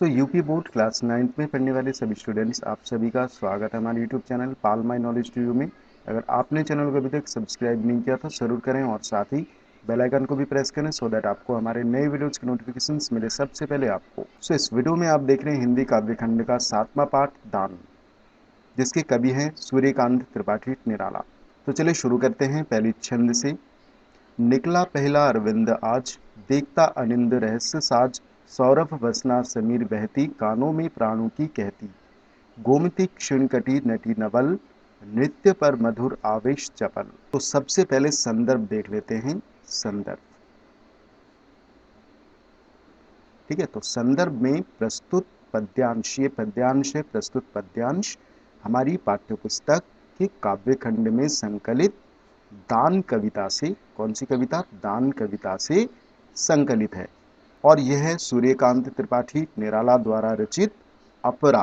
UP board class 9th में पढ़ने वाले सभी स्टूडेंट्स, आप सभी का स्वागत है हमारे YouTube channel Pal my knowledge to you में। अगर आपने चैनल को अभी तक सब्सक्राइब नहीं किया तो जरूर करें और साथ ही बेल आइकन को भी प्रेस करें सो दैट आपको हमारे नए वीडियोज के नोटिफिकेशंस मिले सबसे पहले आपको। इस वीडियो में आप देख रहे हैं हिंदी काव्य खंड का 7वां पाठ दान, जिसके कवि हैं सूर्यकांत त्रिपाठी निराला। तो चलिए शुरू करते हैं पहली छंद से। निकला पहला अरविंद आज, देखता अनिंद रहस्य साज, सौरभ वसना समीर बहती, कानों में प्राणों की कहती, गोमती क्षीण कटी नटी नवल, नृत्य पर मधुर आवेश चपल। तो सबसे पहले संदर्भ देख लेते हैं। संदर्भ ठीक है, तो संदर्भ में प्रस्तुत पद्यांश, ये पद्यांश है, प्रस्तुत पद्यांश हमारी पाठ्यपुस्तक के काव्य खंड में संकलित दान कविता से, कौन सी कविता? दान कविता से संकलित है। और यह है सूर्यकांत त्रिपाठी निराला द्वारा रचित अपरा।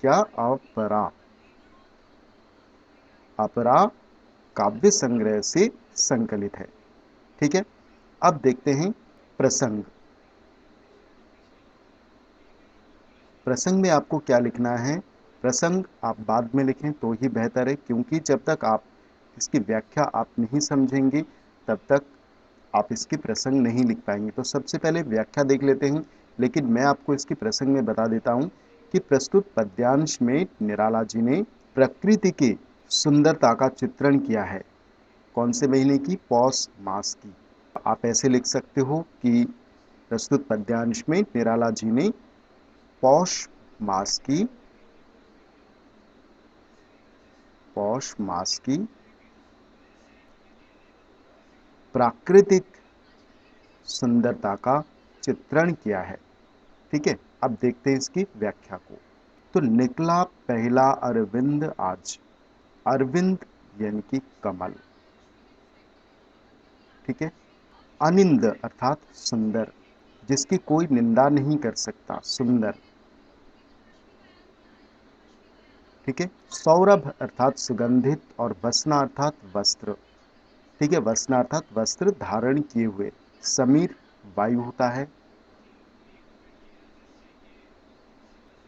क्या? अपरा। अपरा काव्य संग्रह से संकलित है। ठीक है, अब देखते हैं प्रसंग। प्रसंग में आपको क्या लिखना है? प्रसंग आप बाद में लिखें तो ही बेहतर है, क्योंकि जब तक आप इसकी व्याख्या आप नहीं समझेंगे तब तक आप इसकी प्रसंग नहीं लिख पाएंगे। तो सबसे पहले व्याख्या देख लेते हैं, लेकिन मैं आपको इसकी प्रसंग में बता देता हूं कि प्रस्तुत पद्यांश में निराला जी ने प्रकृति की सुंदरता का चित्रण किया है। कौन से महीने की? पौष मास की। आप ऐसे लिख सकते हो कि प्रस्तुत पद्यांश में निराला जी ने पौष मास की, पौष मास की प्राकृतिक सुंदरता का चित्रण किया है। ठीक है, अब देखते हैं इसकी व्याख्या को। तो निकला पहला अरविंद आज, अरविंद यानी कि कमल। ठीक है, अनिंद अर्थात सुंदर, जिसकी कोई निंदा नहीं कर सकता, सुंदर। ठीक है, सौरभ अर्थात सुगंधित और वसना अर्थात वस्त्र। ठीक है, वसना अर्थात वस्त्र धारण किए हुए। समीर वायु होता है।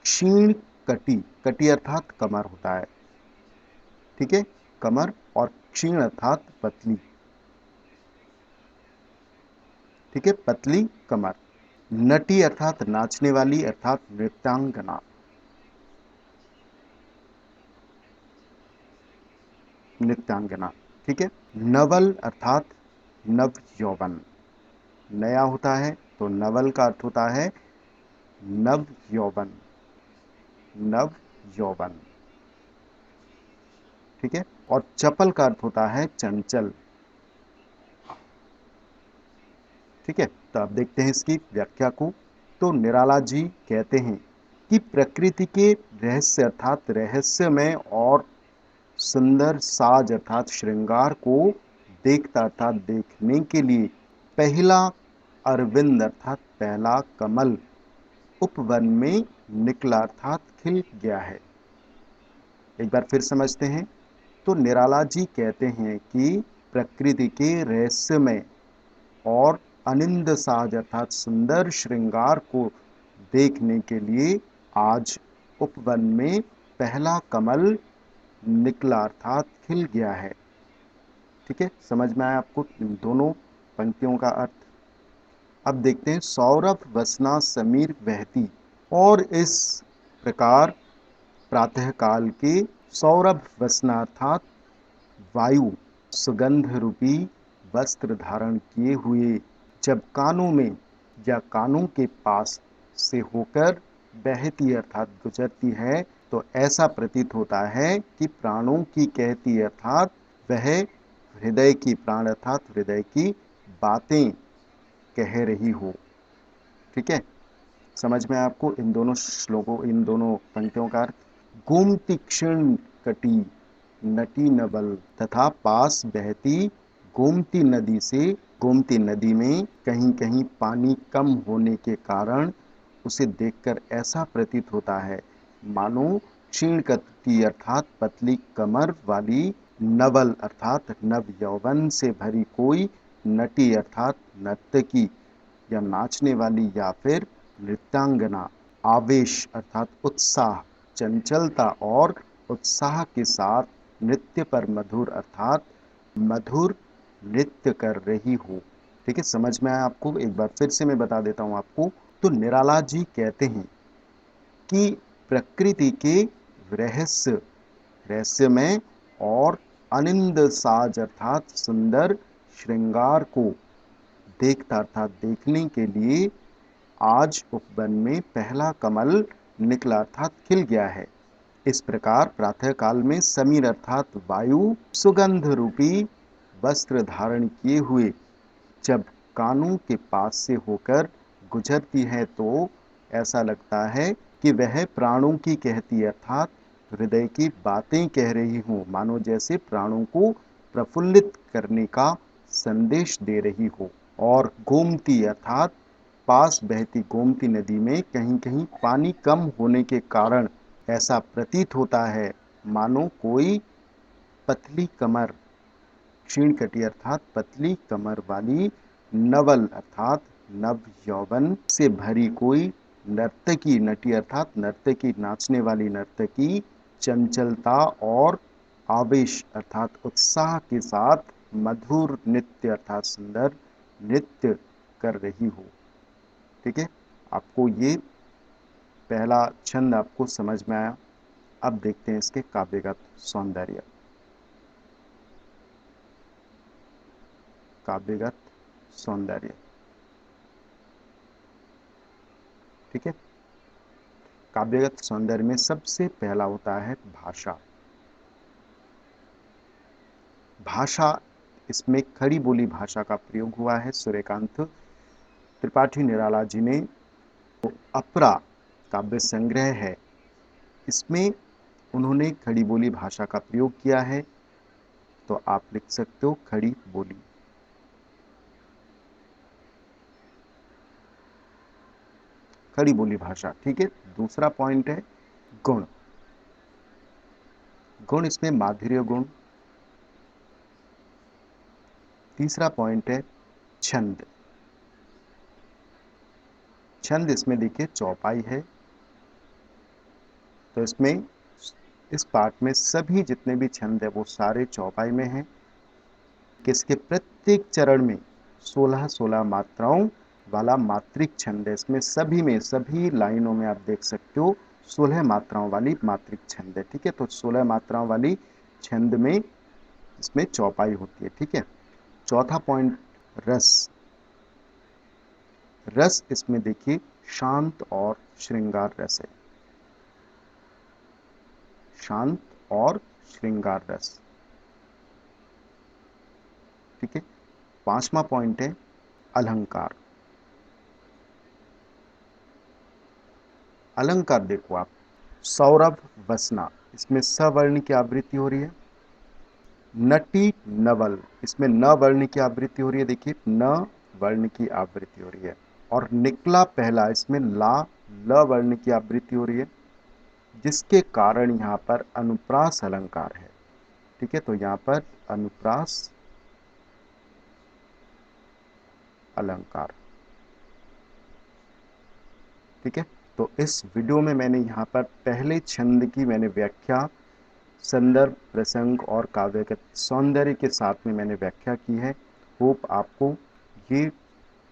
क्षीण कटी, कटी अर्थात कमर होता है। ठीक है, कमर। और क्षीण अर्थात पतली। ठीक है, पतली कमर। नटी अर्थात नाचने वाली अर्थात नृत्यांगना। नृत्यांगना। ठीक है, नवल अर्थात नव यौवन। नया होता है तो नवल का अर्थ होता है नव यौवन, नव यौवन। ठीक है, और चपल का अर्थ होता है चंचल। ठीक है, तो अब देखते हैं इसकी व्याख्या को। तो निराला जी कहते हैं कि प्रकृति के रहस्य अर्थात रहस्यमय और सुंदर साज अर्थात श्रृंगार को देखता अर्थात देखने के लिए पहला अरविंद अर्थात पहला कमल उपवन में निकला अर्थात खिल गया है। एक बार फिर समझते हैं। तो निराला जी कहते हैं कि प्रकृति के रहस्यमय और अनिंद साज अर्थात सुंदर श्रृंगार को देखने के लिए आज उपवन में पहला कमल निकला अर्थात खिल गया है। ठीक है, समझ में आया आपको इन दोनों पंक्तियों का अर्थ? अब देखते हैं सौरभ वसना समीर बहती। और इस प्रकार प्रातःकाल के सौरभ वसना अर्थात वायु सुगंध रूपी वस्त्र धारण किए हुए जब कानों में या कानों के पास से होकर बहती अर्थात गुजरती है तो ऐसा प्रतीत होता है कि प्राणों की कहती अर्थात वह हृदय की, प्राण अर्थात हृदय की बातें कह रही हो। ठीक है, समझ में आपको इन दोनों श्लोकों, इन दोनों पंक्तियों का अर्थ? गोमती क्षीण कटी नटी नवल तथा पास बहती गोमती नदी से, गोमती नदी में कहीं कहीं पानी कम होने के कारण उसे देखकर ऐसा प्रतीत होता है मानो क्षीण कटी अर्थात पतली कमर वाली नवल अर्थात नव यौवन से भरी कोई नटी अर्थात नर्तकी या नाचने वाली या फिर नृत्यांगना आवेश अर्थात उत्साह, चंचलता और उत्साह के साथ नृत्य पर मधुर अर्थात मधुर नृत्य कर रही हो। ठीक है, समझ में आया आपको? एक बार फिर से मैं बता देता हूं आपको। तो निराला जी कहते हैं कि प्रकृति के रहस्यमय और अनिंद साज अर्थात सुंदर श्रृंगार को देखता अर्थात देखने के लिए आज उपवन में पहला कमल निकला अर्थात खिल गया है। इस प्रकार प्रातः काल में समीर अर्थात वायु सुगंध रूपी वस्त्र धारण किए हुए जब कानों के पास से होकर गुजरती है तो ऐसा लगता है कि वह प्राणों की कहती अर्थात हृदय की बातें कह रही हूँ, मानो जैसे प्राणों को प्रफुल्लित करने का संदेश दे रही हो। और गोमती अर्थात पास बहती गोमती नदी में कहीं कहीं पानी कम होने के कारण ऐसा प्रतीत होता है मानो कोई पतली कमर क्षीण कटी अर्थात पतली कमर वाली नवल अर्थात नव यौवन से भरी कोई नर्तकी नटी अर्थात नर्तकी नाचने वाली नर्तकी चंचलता और आवेश अर्थात उत्साह के साथ मधुर नृत्य अर्थात सुंदर नृत्य कर रही हो। ठीक है, आपको ये पहला छंद आपको समझ में आया। अब देखते हैं इसके काव्यगत सौंदर्य। काव्यगत सौंदर्य, ठीक है। काव्यगत सौंदर्य में सबसे पहला होता है भाषा। भाषा, इसमें खड़ी बोली भाषा का प्रयोग हुआ है। सूर्यकांत त्रिपाठी निराला जी ने तो अपरा काव्य संग्रह है, इसमें उन्होंने खड़ी बोली भाषा का प्रयोग किया है। तो आप लिख सकते हो खड़ी बोली। खड़ी बोली भाषा, ठीक है। दूसरा पॉइंट है गुण। गुण, इसमें माधुर्य गुण। तीसरा पॉइंट है छंद। छंद, इसमें देखिए चौपाई है। तो इसमें इस पाठ में सभी जितने भी छंद है वो सारे चौपाई में हैं। किसके प्रत्येक चरण में 16-16 मात्राओं वाला मात्रिक छंद है। इसमें सभी में सभी लाइनों में आप देख सकते हो 16 मात्राओं वाली मात्रिक छंद है। ठीक है, तो 16 मात्राओं वाली छंद में इसमें चौपाई होती है। ठीक है। चौथा पॉइंट रस। रस, इसमें देखिए शांत और श्रृंगार रस है। शांत और श्रृंगार रस, ठीक है। पांचवा पॉइंट है अलंकार। अलंकार देखो आप, सौरभ वसना, इसमें सवर्ण की आवृत्ति हो रही है। नटी नवल, इसमें न वर्ण की आवृत्ति हो रही है। देखिए न वर्ण की आवृत्ति हो रही है। और निकला पहला, इसमें ला ल वर्ण की आवृत्ति हो रही है, जिसके कारण यहां पर अनुप्रास अलंकार है। ठीक है, तो यहां पर अनुप्रास अलंकार, ठीक है। तो इस वीडियो में मैंने यहाँ पर पहले छंद की मैंने व्याख्या संदर्भ, प्रसंग और काव्यगत सौंदर्य के साथ में मैंने व्याख्या की है। होप आपको ये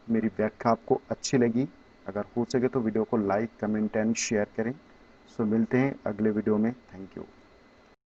मेरी व्याख्या आपको अच्छी लगी। अगर हो सके तो वीडियो को लाइक, कमेंट एंड शेयर करें। सो मिलते हैं अगले वीडियो में। Thank you.